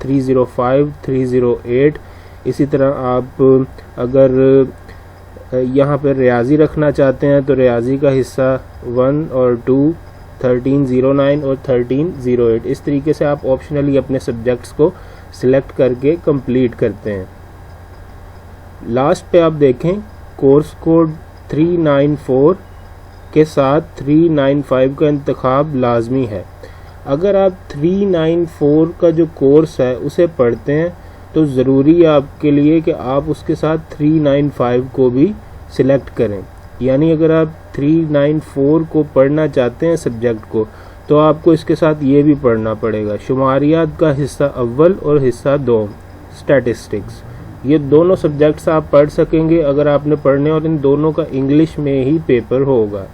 305, 308, اسی طرح آپ اگر یہاں پہ ریاضی رکھنا چاہتے ہیں تو ریاضی کا حصہ 1 اور 2 1309 اور 1308 اس طریقے سے آپ آپشنلی اپنے سبجیکٹس کو سلیکٹ کر کے کمپلیٹ کرتے ہیں۔ لاسٹ پہ آپ دیکھیں کورس کوڈ 394 کے ساتھ 395 کا انتخاب لازمی ہے۔ اگر آپ 394 کا جو کورس ہے اسے پڑھتے ہیں تو ضروری ہے آپ کے لیے کہ آپ اس کے ساتھ 395 کو بھی سلیکٹ کریں، یعنی اگر آپ 394 کو پڑھنا چاہتے ہیں سبجیکٹ کو تو آپ کو اس کے ساتھ یہ بھی پڑھنا پڑے گا، شماریات کا حصہ اول اور حصہ دوم، اسٹیٹسٹکس۔ یہ دونوں سبجیکٹس آپ پڑھ سکیں گے اگر آپ نے پڑھنے، اور ان دونوں کا انگلش میں ہی پیپر ہوگا۔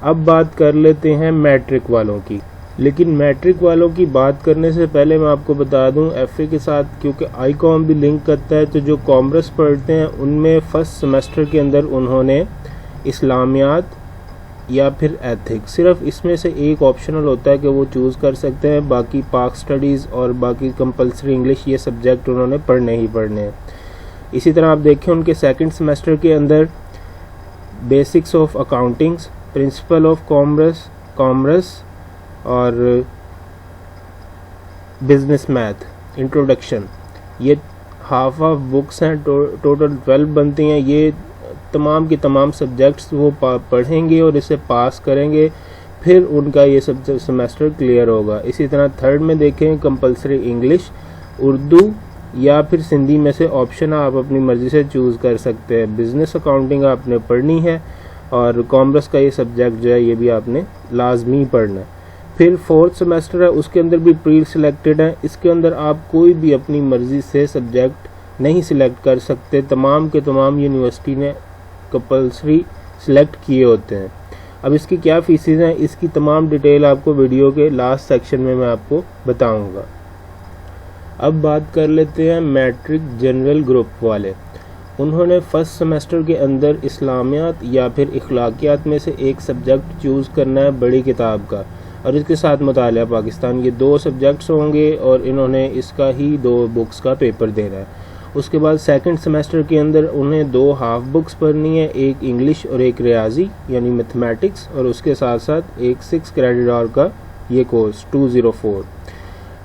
اب بات کر لیتے ہیں میٹرک والوں کی، لیکن میٹرک والوں کی بات کرنے سے پہلے میں آپ کو بتا دوں ایف اے کے ساتھ کیونکہ آئی کام بھی لنک کرتا ہے، تو جو کامرس پڑھتے ہیں ان میں فرسٹ سیمسٹر کے اندر انہوں نے اسلامیات یا پھر ایتھکس، صرف اس میں سے ایک آپشنل ہوتا ہے کہ وہ چوز کر سکتے ہیں، باقی پاک سٹڈیز اور باقی کمپلسری انگلش یہ سبجیکٹ انہوں نے پڑھنے ہی پڑھنے ہیں۔ اسی طرح آپ دیکھیں ان کے سیکنڈ سیمسٹر کے اندر basics of accountings, principle of commerce اور بزنس میتھ، انٹروڈکشن، یہ ہاف بکس ہیں، ٹوٹل 12 بنتی ہیں۔ یہ تمام کی تمام سبجیکٹس وہ پڑھیں گے اور اسے پاس کریں گے، پھر ان کا یہ سیمسٹر کلیئر ہوگا۔ اسی طرح تھرڈ میں دیکھیں کمپلسری انگلش، اردو یا پھر سندھی میں سے آپشن آپ اپنی مرضی سے چوز کر سکتے ہیں۔ بزنس اکاؤنٹنگ آپ نے پڑھنی ہے اور کامرس کا یہ سبجیکٹ جو ہے یہ بھی آپ نے لازمی پڑھنا ہے۔ پھر فورتھ سیمسٹر ہے، اس کے اندر بھی پری سلیکٹڈ ہے، اس کے اندر آپ کوئی بھی اپنی مرضی سے سبجیکٹ نہیں سلیکٹ کر سکتے، تمام کے تمام یونیورسٹی نے کمپلسری سلیکٹ کیے ہوتے ہیں۔ اب اس کی کیا فیسز ہیں، اس کی تمام ڈیٹیل آپ کو ویڈیو کے لاسٹ سیکشن میں آپ کو بتاؤں گا۔ اب بات کر لیتے ہیں میٹرک جنرل گروپ والے۔ انہوں نے فرسٹ سیمسٹر کے اندر اسلامیات یا پھر اخلاقیات میں سے ایک سبجیکٹ چوز کرنا ہے بڑی کتاب کا، اور اس کے ساتھ مطالعہ پاکستان، یہ 2 سبجیکٹس ہوں گے اور انہوں نے اس کا ہی 2 بکس کا پیپر دینا ہے۔ اس کے بعد سیکنڈ سیمسٹر کے اندر انہیں 2 ہاف بکس پڑھنی ہے، ایک انگلش اور ایک ریاضی یعنی میتھمیٹکس، اور اس کے ساتھ ساتھ ایک 6 کریڈٹ آور کا یہ کورس 204۔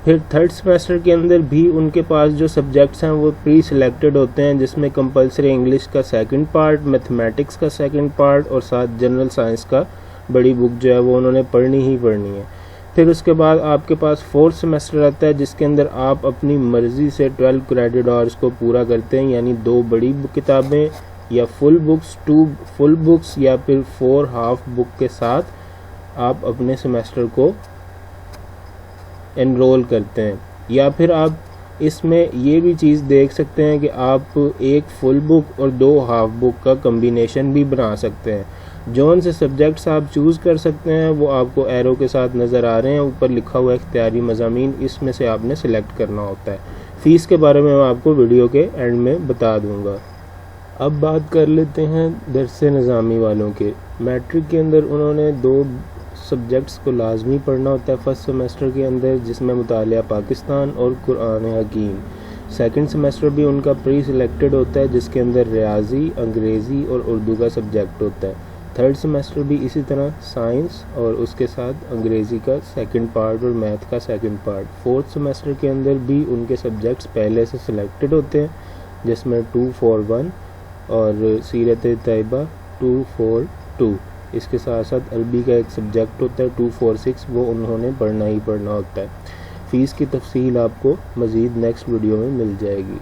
پھر تھرڈ سیمسٹر کے اندر بھی ان کے پاس جو سبجیکٹس ہیں وہ پری سلیکٹڈ ہوتے ہیں، جس میں کمپلسری انگلش کا سیکنڈ پارٹ، میتھمیٹکس کا سیکنڈ پارٹ اور ساتھ جنرل سائنس کا بڑی بک جو ہے وہ انہوں نے پڑھنی ہی پڑھنی ہے۔ پھر اس کے بعد آپ کے پاس فورتھ سیمسٹر آتا ہے جس کے اندر آپ اپنی مرضی سے 12 کریڈٹ آورز کو پورا کرتے ہیں، یعنی 2 بڑی کتابیں یا فل بکس، 2 فل بکس یا پھر 4 ہاف بک کے ساتھ آپ اپنے سیمسٹر کو انرول کرتے ہیں۔ یا پھر آپ اس میں یہ بھی چیز دیکھ سکتے ہیں کہ آپ ایک فل بک اور 2 ہاف بک کا کمبینیشن بھی بنا سکتے ہیں۔ جون سے سبجیکٹس آپ چوز کر سکتے ہیں وہ آپ کو ایرو کے ساتھ نظر آ رہے ہیں، اوپر لکھا ہوا اختیاری مضامین، اس میں سے آپ نے سلیکٹ کرنا ہوتا ہے۔ فیس کے بارے میں آپ کو ویڈیو کے اینڈ میں بتا دوں گا۔ اب بات کر لیتے ہیں درس نظامی والوں کے۔ میٹرک کے اندر انہوں نے 2 سبجیکٹس کو لازمی پڑھنا ہوتا ہے فرسٹ سیمسٹر کے اندر، جس میں مطالعہ پاکستان اور قرآن حکیم۔ سیکنڈ سیمسٹر بھی ان کا پری سلیکٹڈ ہوتا ہے جس کے اندر ریاضی، انگریزی اور اردو کا سبجیکٹ ہوتا ہے۔ تھرڈ سیمسٹر بھی اسی طرح سائنس اور اس کے ساتھ انگریزی کا سیکنڈ پارٹ اور میتھ کا سیکنڈ پارٹ۔ فورتھ سیمسٹر کے اندر بھی ان کے سبجیکٹس پہلے سے سلیکٹڈ ہوتے ہیں، جس میں 241 اور سیرت طیبہ 242۔ اس کے ساتھ ساتھ عربی کا ایک سبجیکٹ ہوتا ہے 246، وہ انہوں نے پڑھنا ہی پڑھنا ہوتا ہے۔ فیس کی تفصیل آپ کو مزید نیکسٹ ویڈیو میں مل جائے گی۔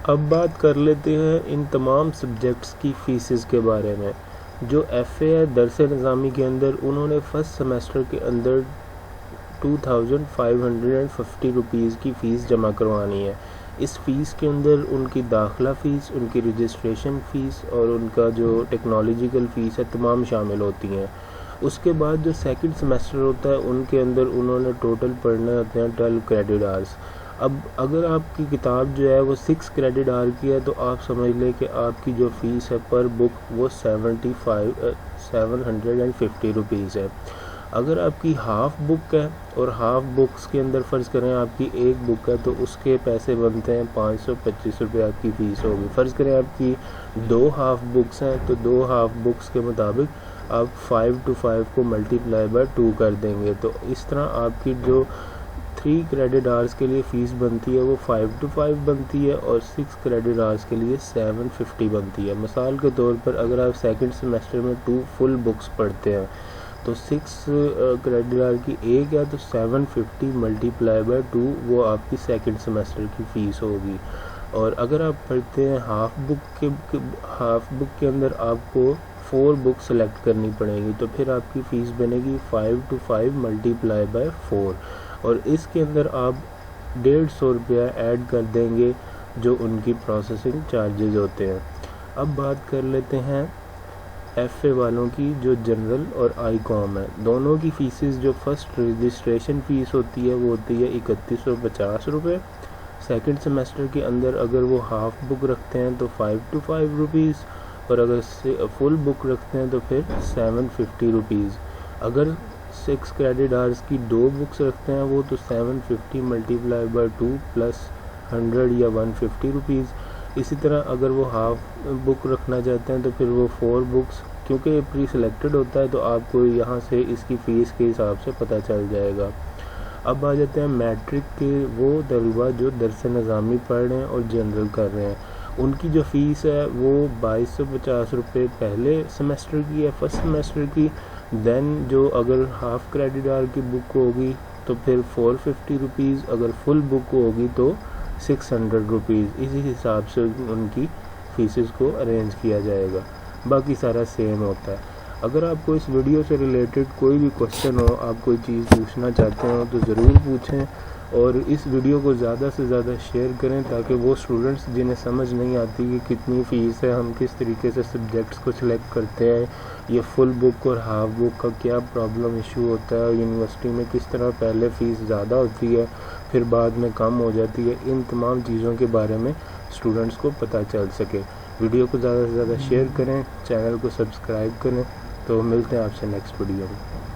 اب بات کر لیتے ہیں ان تمام سبجیکٹس کی فیسز کے بارے میں۔ جو ایف اے ہے درس نظامی کے اندر، انہوں نے فرسٹ سیمسٹر کے اندر 2550 روپیز کی فیس جمع کروانی ہے۔ اس فیس کے اندر ان کی داخلہ فیس، ان کی رجسٹریشن فیس اور ان کا جو ٹیکنالوجیکل فیس ہے تمام شامل ہوتی ہیں۔ اس کے بعد جو سیکنڈ سیمسٹر ہوتا ہے ان کے اندر انہوں نے ٹوٹل پڑھنے ہوتے ہیں 12 کریڈٹ آورز۔ اب اگر آپ کی کتاب جو ہے وہ 6 کریڈٹ آور کی ہے تو آپ سمجھ لیں کہ آپ کی جو فیس ہے پر بک وہ 750 روپیز ہے۔ اگر آپ کی ہاف بک ہے اور ہاف بکس کے اندر فرض کریں آپ کی ایک بک ہے تو اس کے پیسے بنتے ہیں 525 روپے آپ کی فیس ہوگی. فرض کریں آپ کی 2 ہاف بکس ہیں تو 2 ہاف بکس کے مطابق آپ 5 to 5 کو ملٹیپلائی بائی 2 کر دیں گے. تو اس طرح آپ کی جو 3 کریڈٹ آورس کے لیے فیس بنتی ہے وہ 5 to 5 بنتی ہے اور 6 کریڈٹ آورس کے لیے 750 بنتی ہے. مثال کے طور پر اگر آپ سیکنڈ سیمسٹر میں 2 فل بکس پڑھتے ہیں تو 6 کریڈٹ آور کی ایک ہے تو 750 ملٹیپلائی بائی 2 وہ آپ کی سیکنڈ سیمسٹر کی فیس ہوگی. اور اگر آپ پڑھتے ہیں ہاف بک کے اندر آپ کو 4 بک سلیکٹ کرنی پڑیں گی تو پھر آپ کی فیس بنے گی 5 to 5 ملٹیپلائی بائی 4 اور اس کے اندر آپ 150 روپیہ ایڈ کر دیں گے جو ان کی پروسیسنگ چارجز ہوتے ہیں. اب بات کر لیتے ہیں ایف اے والوں کی جو جنرل اور آئی کام ہے. دونوں کی فیسز جو فرسٹ رجسٹریشن فیس ہوتی ہے وہ ہوتی ہے 3150 روپے. سیکنڈ سیمسٹر کے اندر اگر وہ ہاف بک رکھتے ہیں تو 5 to 5 روپیز اور اگر فل بک رکھتے ہیں تو پھر 750 روپیز. اگر 6 کریڈٹ آورس کی 2 بکس رکھتے ہیں وہ تو 750 ملٹیپلائی بائی 2 پلس 100 یا 150 روپیز. اسی طرح اگر وہ ہاف بک رکھنا چاہتے ہیں تو پھر وہ 4 بکس کیونکہ پری سلیکٹڈ ہوتا ہے تو آپ کو یہاں سے اس کی فیس کے حساب سے پتہ چل جائے گا. اب آ جاتے ہیں میٹرک کے وہ طلبہ جو درس نظامی پڑھ رہے ہیں اور جنرل کر رہے ہیں. ان کی جو فیس ہے وہ 2250 روپے پہلے سیمسٹر کی ہے فرسٹ سیمسٹر کی. دین جو اگر ہاف کریڈٹ آور کی بک ہوگی تو پھر 450 روپیز, اگر فل بک ہوگی تو 600 روپیز. اسی حساب سے ان کی فیسز کو ارینج کیا جائے گا. باقی سارا سیم ہوتا ہے. اگر آپ کو اس ویڈیو سے ریلیٹڈ کوئی بھی کوشچن ہو, آپ کوئی چیز پوچھنا چاہتے ہو تو ضرور پوچھیں اور اس ویڈیو کو زیادہ سے زیادہ شیئر کریں تاکہ وہ اسٹوڈنٹس جنہیں سمجھ نہیں آتی کہ کتنی فیس ہے, ہم کس طریقے سے سبجیکٹس کو سلیکٹ کرتے ہیں, یہ فل بک اور ہاف بک کا کیا پرابلم ایشو ہوتا ہے, اور یونیورسٹی میں کس طرح پہلے فیس زیادہ ہوتی ہے پھر بعد میں کم ہو جاتی ہے, ان تمام چیزوں کے بارے میں اسٹوڈنٹس کو پتہ چل سکے. ویڈیو کو زیادہ سے زیادہ شیئر کریں, چینل کو سبسکرائب کریں. تو ملتے ہیں آپ سے نیکسٹ ویڈیو میں.